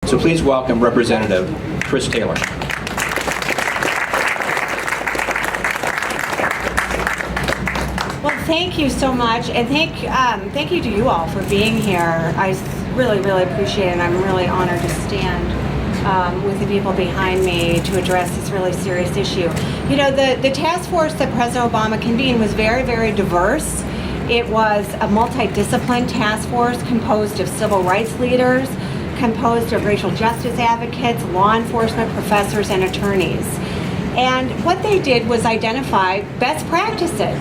So please welcome Representative Chris Taylor. Well, thank you so much, and thank you to you all for being here. I really, really appreciate it, and I'm really honored to stand with the people behind me to address this really serious issue. You know, the task force that President Obama convened was very, very diverse. It was a multidisciplinary task force composed of civil rights leaders, composed of racial justice advocates, law enforcement professors, and attorneys. And what they did was identify best practices.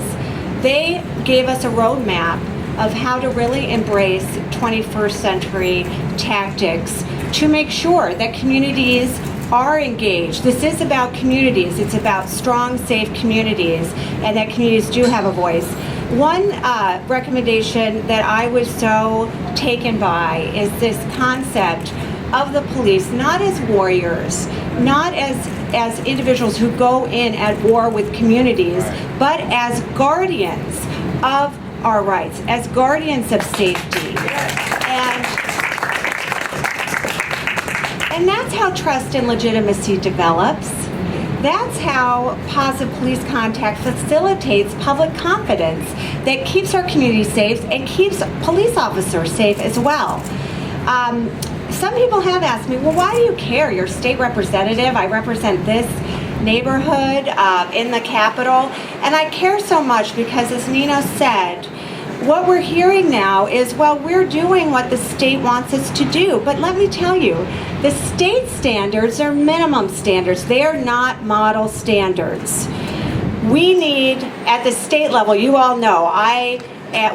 They gave us a roadmap of how to really embrace 21st century tactics to make sure that communities are engaged. This is about communities. It's about strong, safe communities, and that communities do have a voice. One recommendation that I was so taken by is this concept of the police, not as warriors, not as individuals who go in at war with communities, but as guardians of our rights, as guardians of safety. And that's how trust and legitimacy develops. That's how positive police contact facilitates public confidence that keeps our community safe and keeps police officers safe as well. Some people have asked me, well, why do you care? You're a state representative. I represent this neighborhood in the Capitol. And I care so much because, as Nino said, what we're hearing now is, well, we're doing what the state wants us to do. But let me tell you, the state standards are minimum standards. They are not model standards. We need, at the state level, you all know, I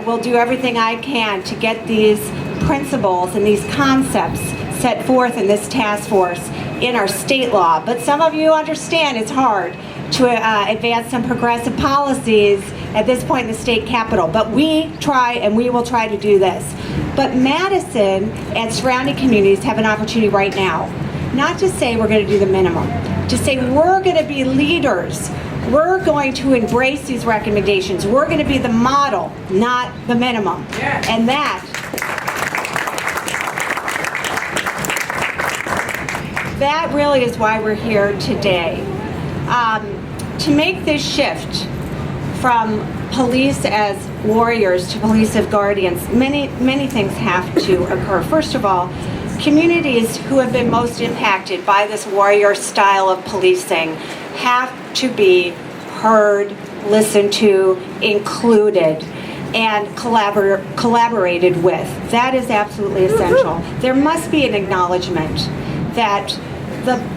will do everything I can to get these principles and these concepts set forth in this task force in our state law. But some of you understand it's hard to advance some progressive policies at this point in the state capitol. But we try, and we will try to do this. But Madison and surrounding communities have an opportunity right now, not to say we're going to do the minimum, to say we're going to be leaders. We're going to embrace these recommendations. We're going to be the model, not the minimum. Yeah. And that really is why we're here today. To make this shift from police as warriors to police as guardians, many things have to occur. First of all, communities who have been most impacted by this warrior style of policing have to be heard, listened to, included, and collaborated with. That is absolutely essential. There must be an acknowledgement that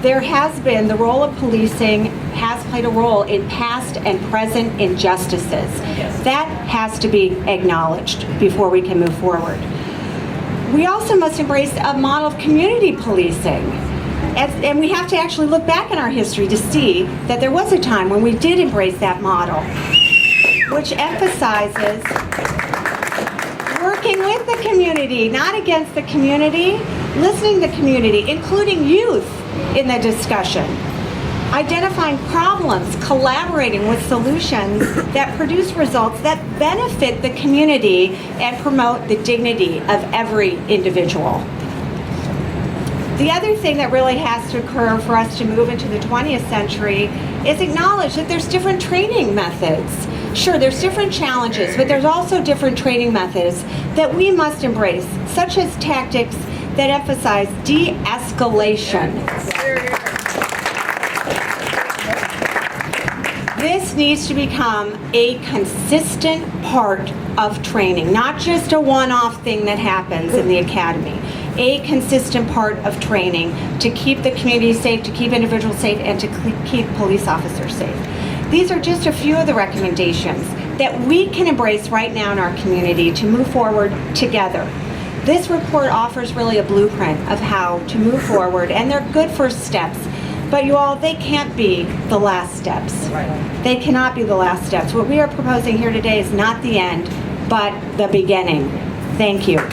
there has been, the role of policing has played a role in past and present injustices. Yes. That has to be acknowledged before we can move forward. We also must embrace a model of community policing. And we have to actually look back in our history to see that there was a time when we did embrace that model, which emphasizes working with the community, not against the community, listening to the community, including youth in the discussion, identifying problems, collaborating with solutions that produce results that benefit the community and promote the dignity of every individual. The other thing that really has to occur for us to move into the 20th century is acknowledge that there's different training methods. Sure, there's different challenges, but there's also different training methods that we must embrace, such as tactics that emphasize de-escalation. This needs to become a consistent part of training, not just a one-off thing that happens in the academy. A consistent part of training to keep the community safe, to keep individuals safe, and to keep police officers safe. These are just a few of the recommendations that we can embrace right now in our community to move forward together. This report offers really a blueprint of how to move forward, and they're good first steps. But you all, they can't be the last steps. Right. They cannot be the last steps. What we are proposing here today is not the end, but the beginning. Thank you.